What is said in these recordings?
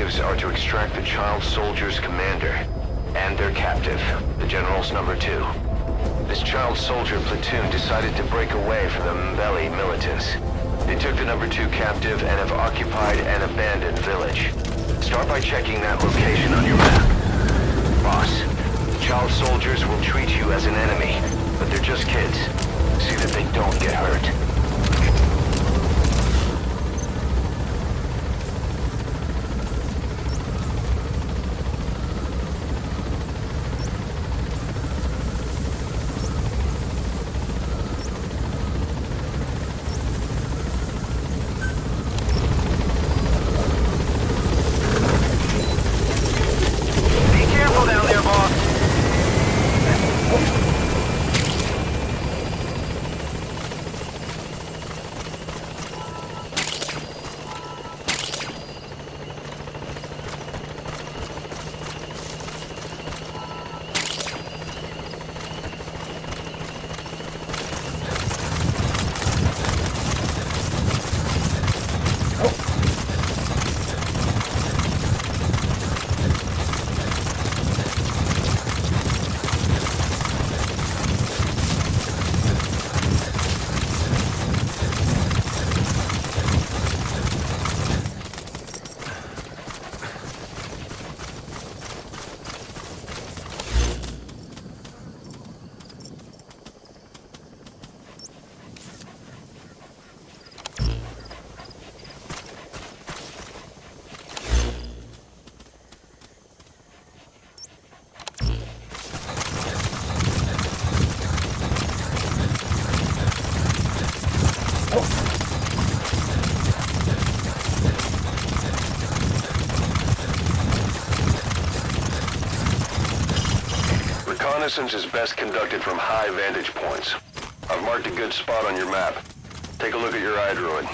objectives are to extract the child soldier's commander and their captive, the General's number 2. This child soldier platoon decided to break away from the Mbeli militants. They took the number 2 captive and have occupied an abandoned village. Start by checking that location on your map. Boss, child soldiers will treat you as an enemy, but they're just kids. See that they don't get hurt. Reconnaissance is best conducted from high vantage points. I've marked a good spot on your map. Take a look at your iDroid.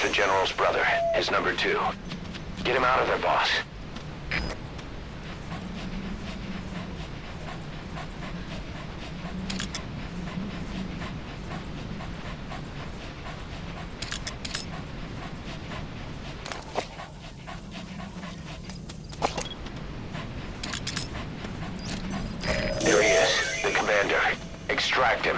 The General's brother, his number 2. Get him out of there, boss. There he is, the commander. Extract him.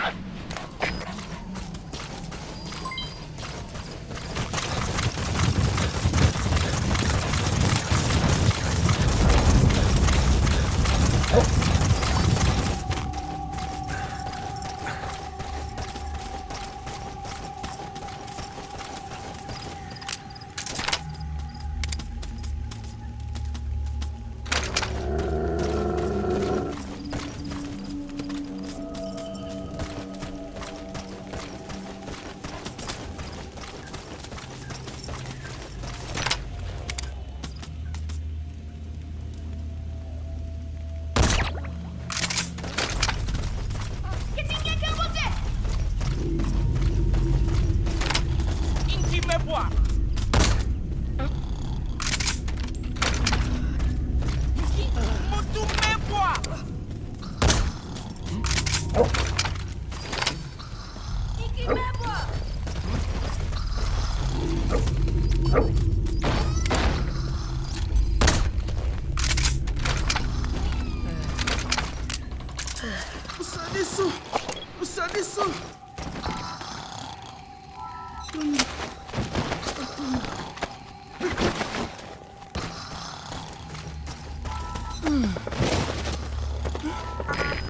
Usadiso.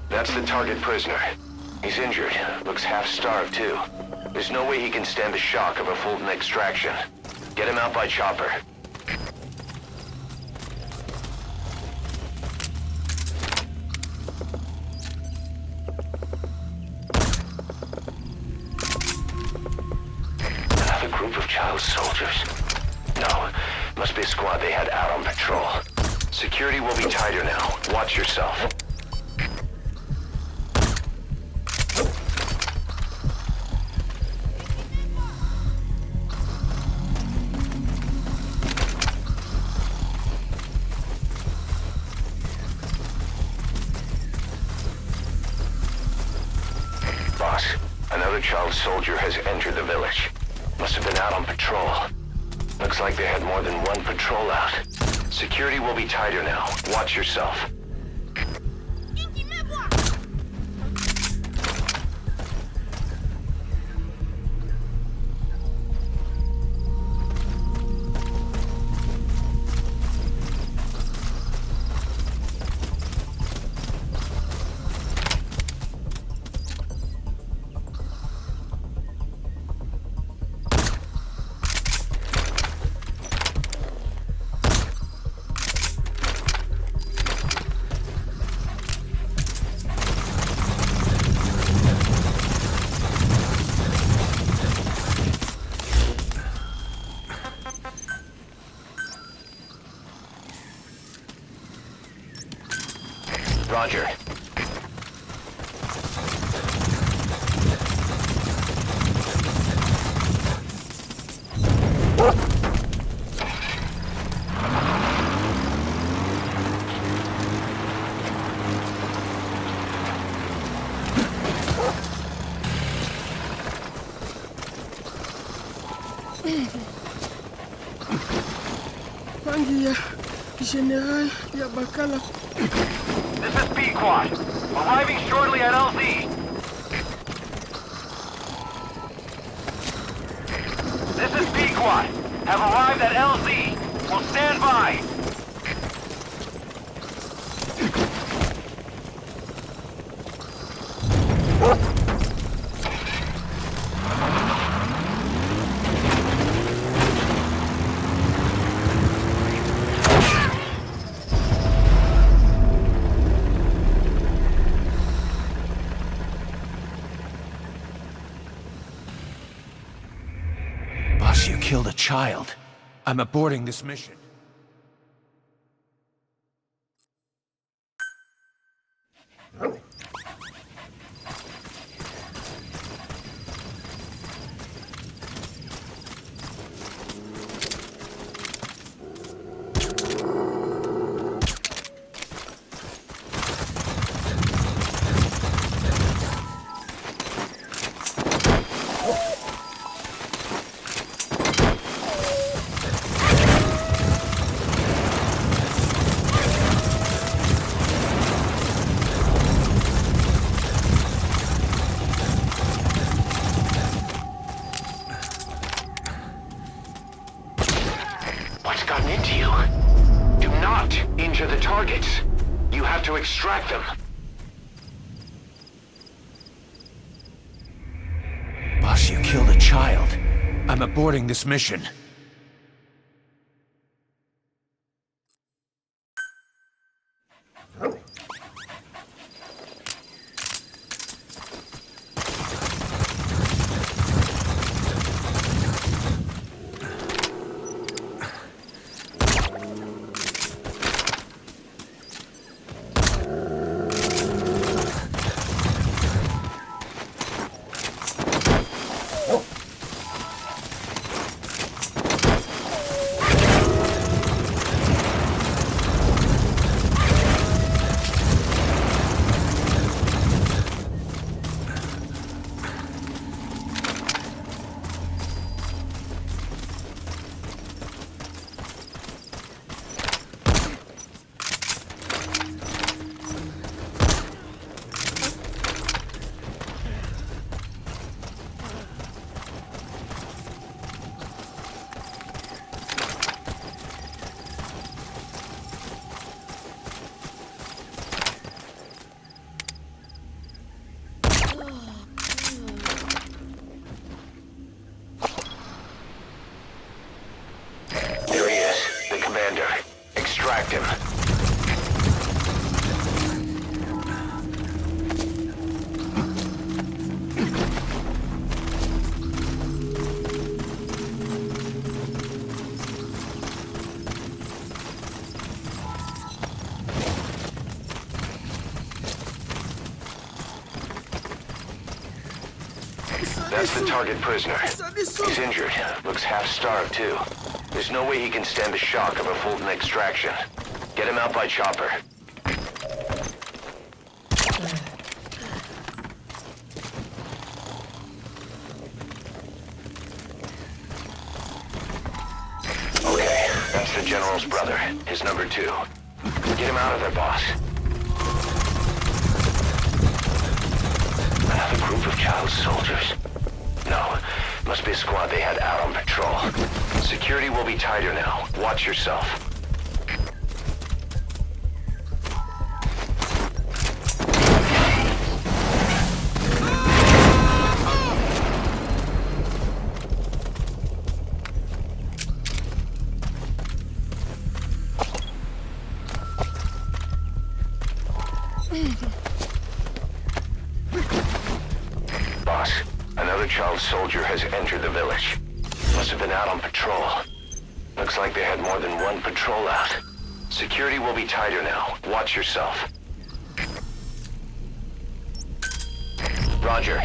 That's the target prisoner. He's injured. Looks half-starved, too. There's no way he can stand the shock of a Fulton extraction. Get him out by chopper. Another group of child soldiers. No, must be a squad they had out on patrol. Security will be tighter now. Watch yourself. Boss, another child soldier has entered the village. Must have been out on patrol. Looks like they had more than one patrol out. Security will be tighter now. Watch yourself. Roger. Pangi ya General ya Bakala. This is B-Quad. Arriving shortly at LZ. This is B-Quad. Have arrived at LZ. Will stand by. Boss, you killed a child. I'm aborting this mission. What's gotten into you? Do not injure the targets. You have to extract them. Boss, you killed a child. I'm aborting this mission. That's the target prisoner. He's injured. Looks half-starved, too. There's no way he can stand the shock of a Fulton extraction. Get him out by chopper. Okay, that's the General's brother, his number 2. Get him out of there, boss. Another group of child soldiers. No, must be a squad they had out on patrol. Security will be tighter now. Watch yourself. Boss, another child soldier has entered the village. Must have been out on patrol. Looks like they had more than one patrol out. Security will be tighter now. Watch yourself. Roger.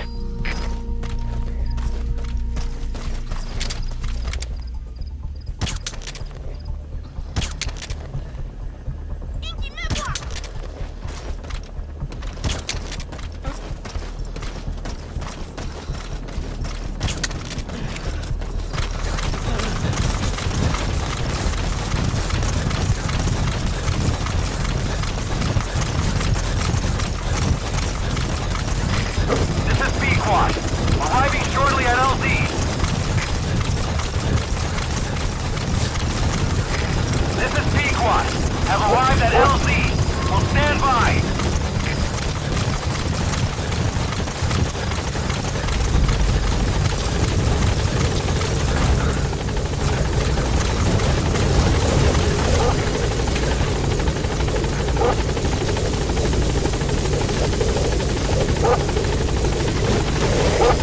Arriving shortly at LZ. This is Pequot. Have arrived at LZ. Will stand by.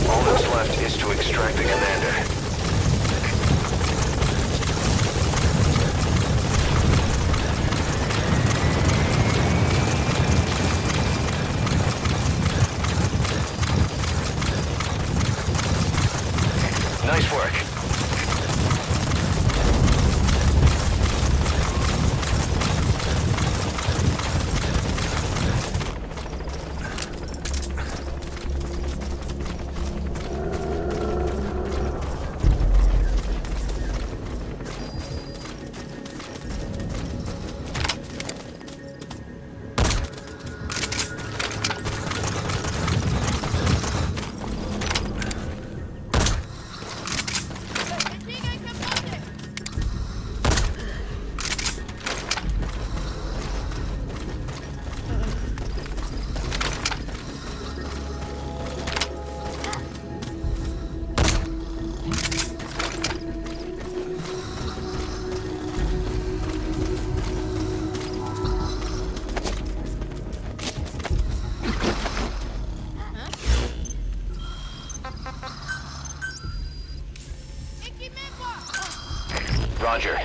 All that's left is to extract the commander. Nice work. Roger.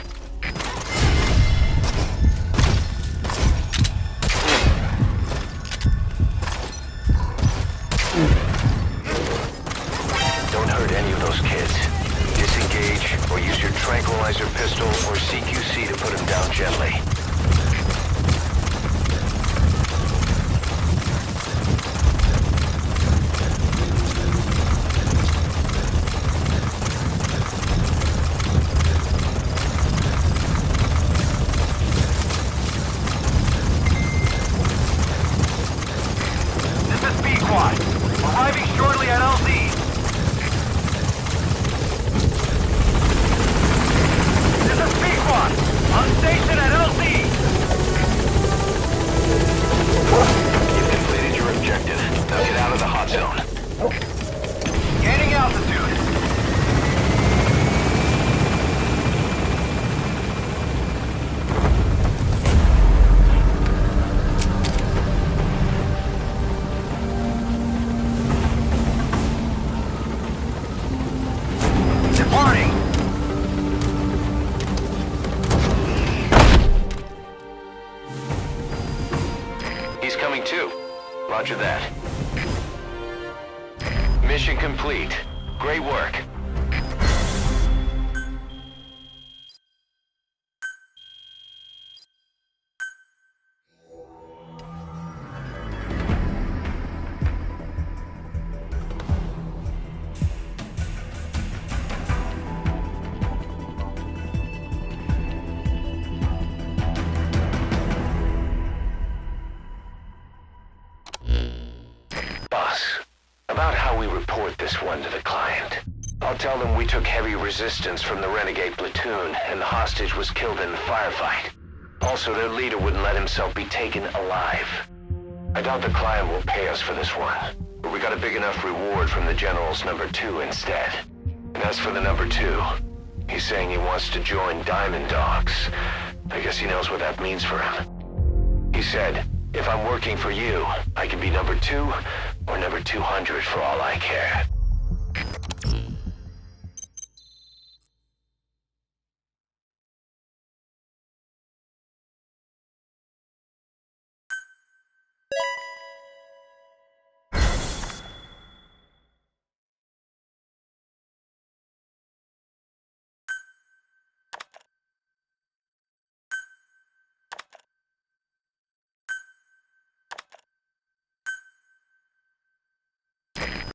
Don't hurt any of those kids. Disengage or use your tranquilizer pistol or CQC to put them down gently. Arriving shortly at LZ. This is Pequot. On station at LZ. You've completed your objective. Now get out of the hot zone. Gaining altitude. Departing. He's coming too. Roger that. Mission complete. Great work. Boss, about how we report this one to the client. I'll tell them we took heavy resistance from the renegade platoon and the hostage was killed in the firefight. Also, their leader wouldn't let himself be taken alive. I doubt the client will pay us for this one, but we got a big enough reward from the General's number 2 instead. And as for the number 2, he's saying he wants to join Diamond Dogs. I guess he knows what that means for him. He said, if I'm working for you, I can be number 2 or number 200 for all I care.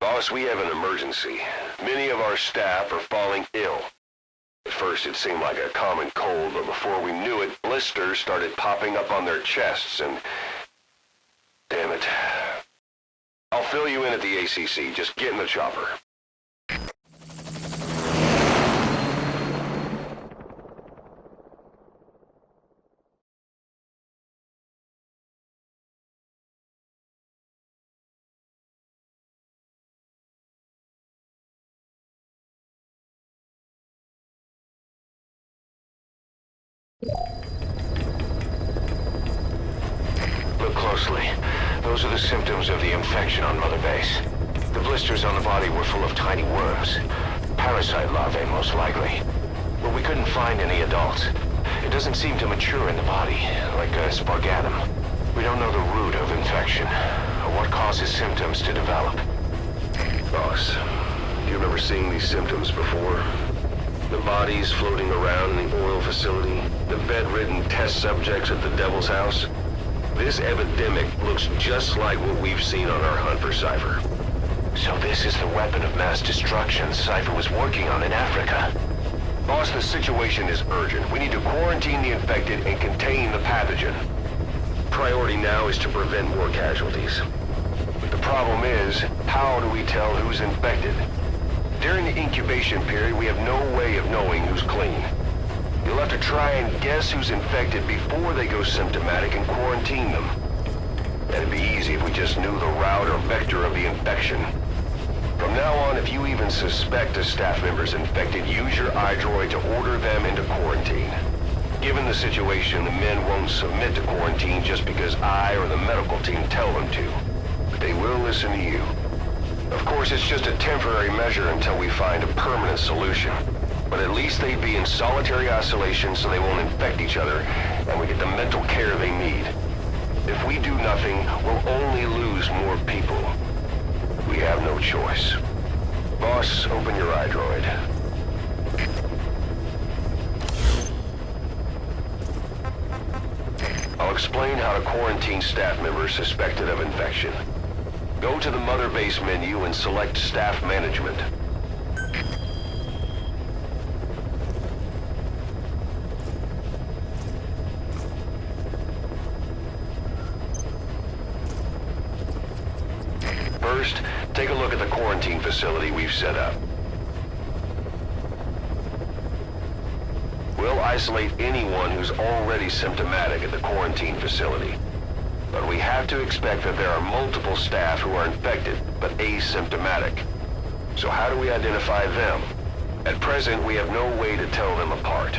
Boss, we have an emergency. Many of our staff are falling ill. At first it seemed like a common cold, but before we knew it, blisters started popping up on their chests and... Damn it. I'll fill you in at the ACC. Just get in the chopper. Look closely. Those are the symptoms of the infection on Mother Base. The blisters on the body were full of tiny worms. Parasite larvae, most likely. But we couldn't find any adults. It doesn't seem to mature in the body, like a spargatum. We don't know the root of infection, or what causes symptoms to develop. Boss, do you remember seeing these symptoms before? The bodies floating around in the oil facility, the bedridden test subjects at the Devil's House. This epidemic looks just like what we've seen on our hunt for Cypher. So this is the weapon of mass destruction Cypher was working on in Africa. Boss, the situation is urgent. We need to quarantine the infected and contain the pathogen. Priority now is to prevent more casualties. But the problem is, how do we tell who's infected? During the incubation period, we have no way of knowing who's clean. You'll have to try and guess who's infected before they go symptomatic and quarantine them. That'd be easy if we just knew the route or vector of the infection. From now on, if you even suspect a staff member's infected, use your iDroid to order them into quarantine. Given the situation, the men won't submit to quarantine just because I or the medical team tell them to. But they will listen to you. Of course, it's just a temporary measure until we find a permanent solution. But at least they'd be in solitary isolation so they won't infect each other, and we get the mental care they need. If we do nothing, we'll only lose more people. We have no choice. Boss, open your iDroid. I'll explain how to quarantine staff members suspected of infection. Go to the Mother Base menu and select Staff Management. First, take a look at the quarantine facility we've set up. We'll isolate anyone who's already symptomatic at the quarantine facility. But we have to expect that there are multiple staff who are infected, but asymptomatic. So how do we identify them? At present, we have no way to tell them apart.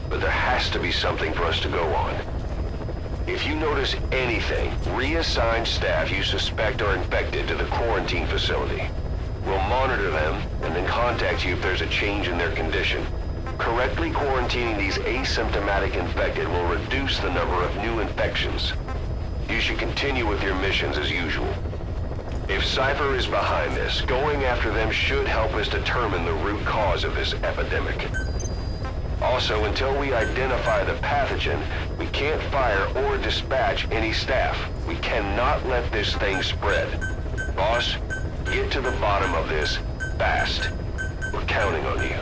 But there has to be something for us to go on. If you notice anything, reassign staff you suspect are infected to the quarantine facility. We'll monitor them and then contact you if there's a change in their condition. Correctly quarantining these asymptomatic infected will reduce the number of new infections. You should continue with your missions as usual. If Cypher is behind this, going after them should help us determine the root cause of this epidemic. Also, until we identify the pathogen, we can't fire or dispatch any staff. We cannot let this thing spread. Boss, get to the bottom of this fast. We're counting on you.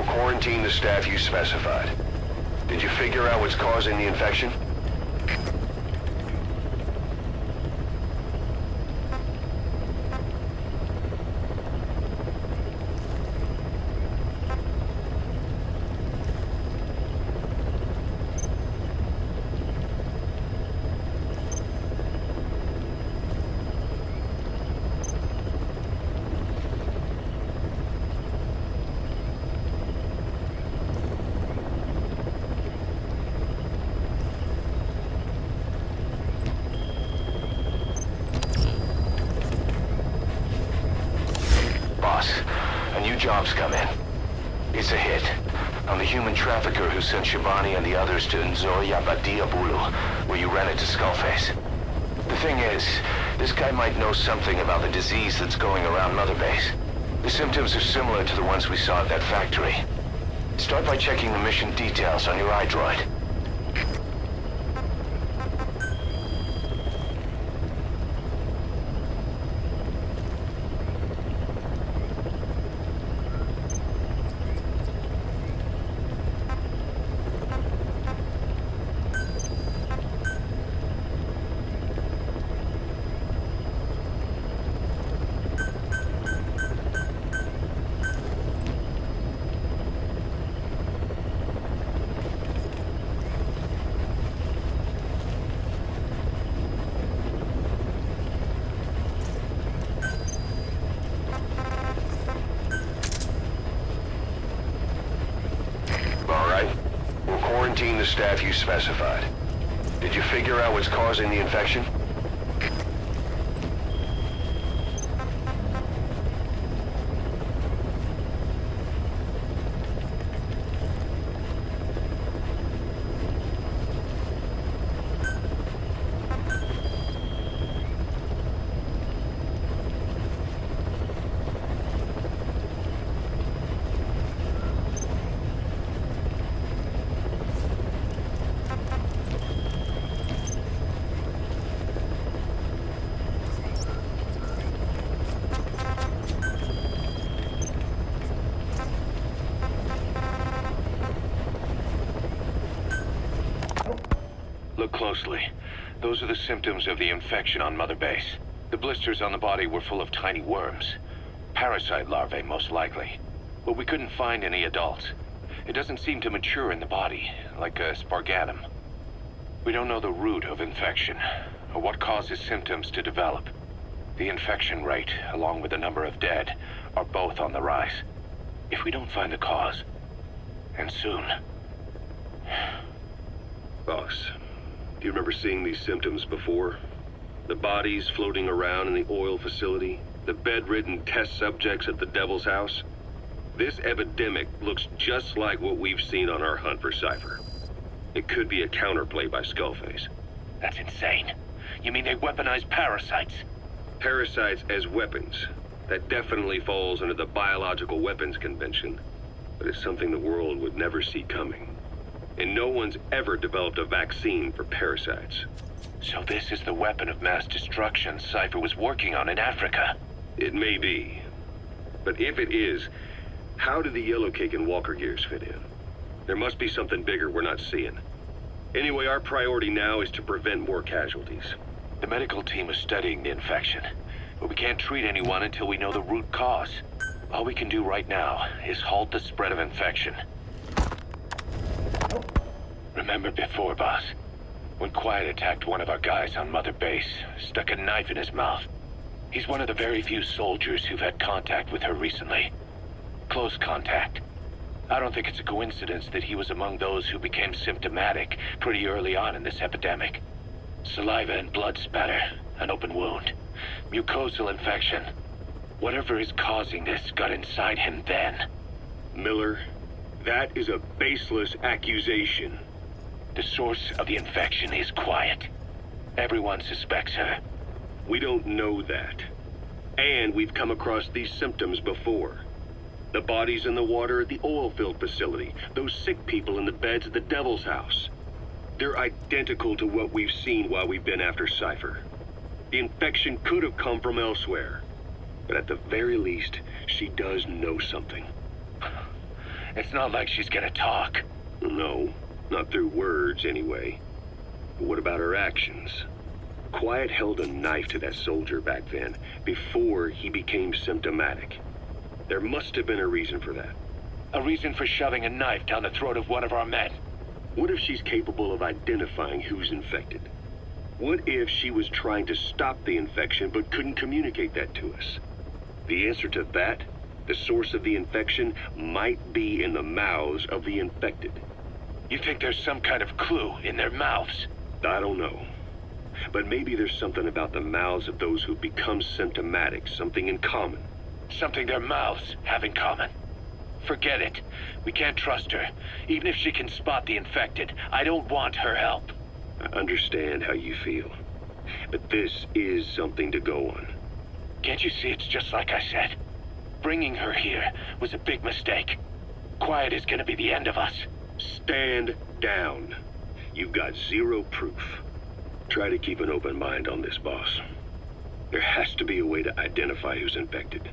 Quarantine the staff you specified. Did you figure out what's causing the infection? Jobs come in. It's a hit. I'm the human trafficker who sent Shabani and the others to Nzoya Badia Bulu, where you ran into Skullface. The thing is, this guy might know something about the disease that's going around Mother Base. The symptoms are similar to the ones we saw at that factory. Start by checking the mission details on your iDroid. quarantine the staff you specified. Did you figure out what's causing the infection? Look closely. Those are the symptoms of the infection on Mother Base. The blisters on the body were full of tiny worms. Parasite larvae, most likely. But we couldn't find any adults. It doesn't seem to mature in the body, like a spargatum. We don't know the root of infection, or what causes symptoms to develop. The infection rate, along with the number of dead, are both on the rise. If we don't find the cause, and soon... Boss, do you remember seeing these symptoms before? The bodies floating around in the oil facility, the bedridden test subjects at the Devil's House? This epidemic looks just like what we've seen on our hunt for Cypher. It could be a counterplay by Skullface. That's insane. You mean they weaponize parasites? Parasites as weapons. That definitely falls under the Biological Weapons Convention. But it's something the world would never see coming. And no one's ever developed a vaccine for parasites. So this is the weapon of mass destruction Cypher was working on in Africa? It may be. But if it is, how do the Yellow Cake and Walker Gears fit in? There must be something bigger we're not seeing. Anyway, our priority now is to prevent more casualties. The medical team is studying the infection, but we can't treat anyone until we know the root cause. All we can do right now is halt the spread of infection. Remember before, boss? When Quiet attacked one of our guys on Mother Base, stuck a knife in his mouth. He's one of the very few soldiers who've had contact with her recently. Close contact. I don't think it's a coincidence that he was among those who became symptomatic pretty early on in this epidemic. Saliva and blood spatter, an open wound, mucosal infection. Whatever is causing this got inside him then. Miller, that is a baseless accusation. The source of the infection is Quiet. Everyone suspects her. We don't know that. And we've come across these symptoms before. The bodies in the water at the oil field facility, those sick people in the beds at the Devil's House. They're identical to what we've seen while we've been after Cypher. The infection could have come from elsewhere. But at the very least, she does know something. It's not like she's gonna talk. No, not through words anyway. But what about her actions? Quiet held a knife to that soldier back then, before he became symptomatic. There must have been a reason for that. A reason for shoving a knife down the throat of one of our men. What if she's capable of identifying who's infected? What if she was trying to stop the infection but couldn't communicate that to us? The answer to that, the source of the infection, might be in the mouths of the infected. You think there's some kind of clue in their mouths? I don't know. But maybe there's something about the mouths of those who've become symptomatic, something in common. Something their mouths have in common. Forget it. We can't trust her. Even if she can spot the infected, I don't want her help. I understand how you feel. But this is something to go on. Can't you see it's just like I said? Bringing her here was a big mistake. Quiet is gonna be the end of us. Stand down. You've got zero proof. Try to keep an open mind on this, boss. There has to be a way to identify who's infected.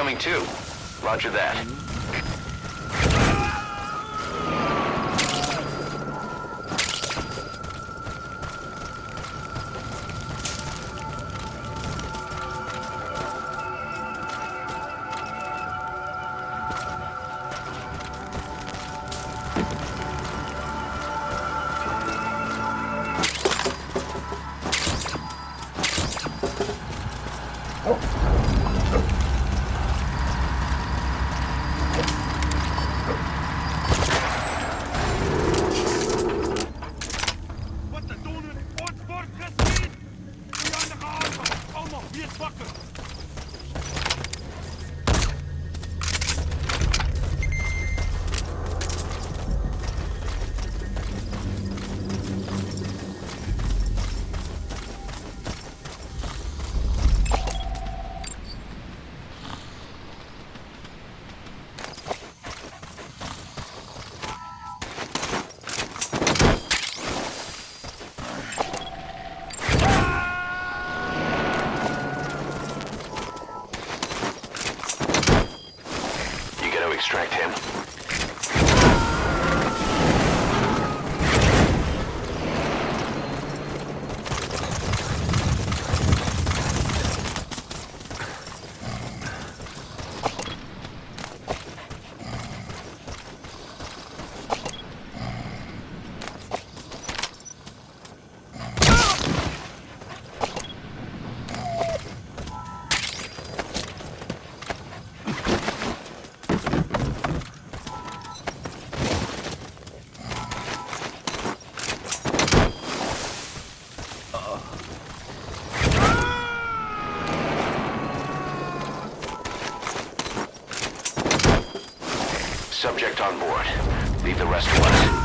coming too. Roger that. Extract him. Subject on board. Leave the rest to us.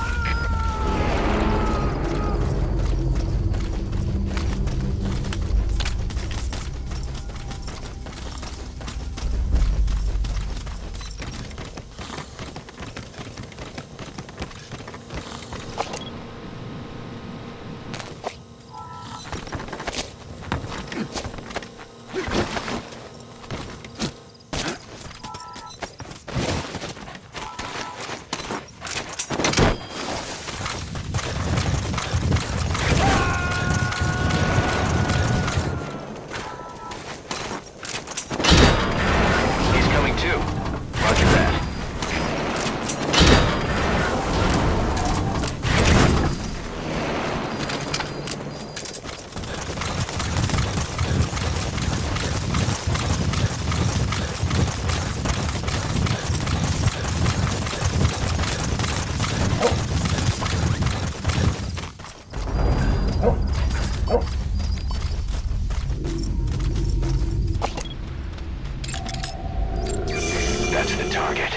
That's the target.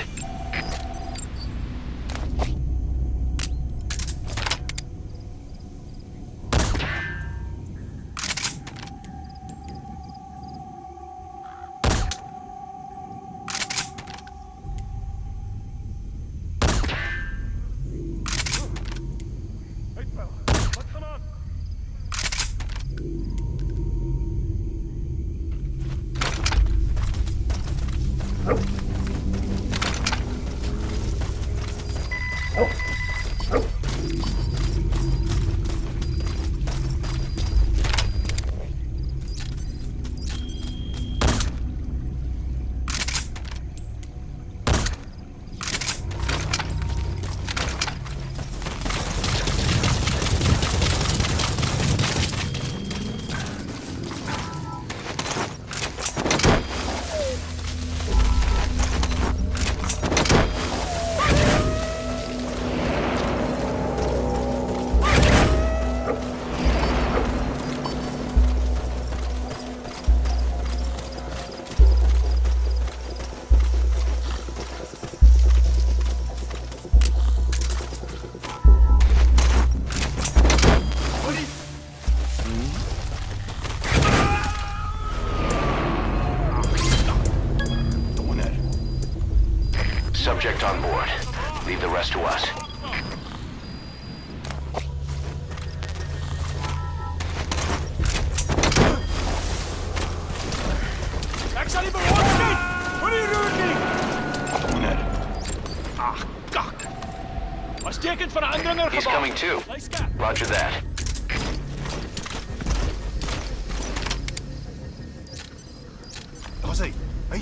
Subject on board. Leave the rest to us. Actually, but what's it? What are you He's coming too. Roger that. Ozzy, hey.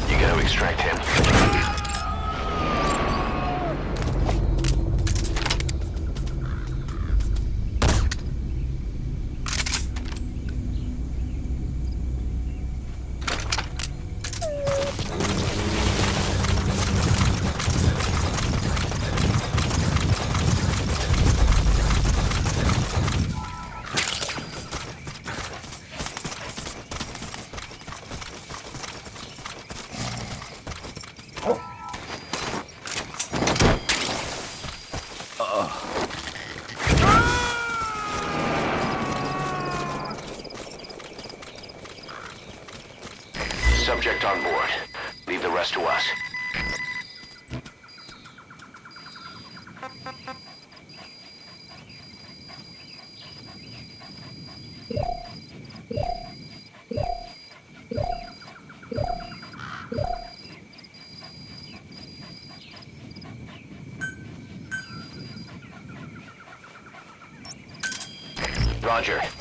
You gotta extract him. Subject on board. Leave the rest to us. Roger.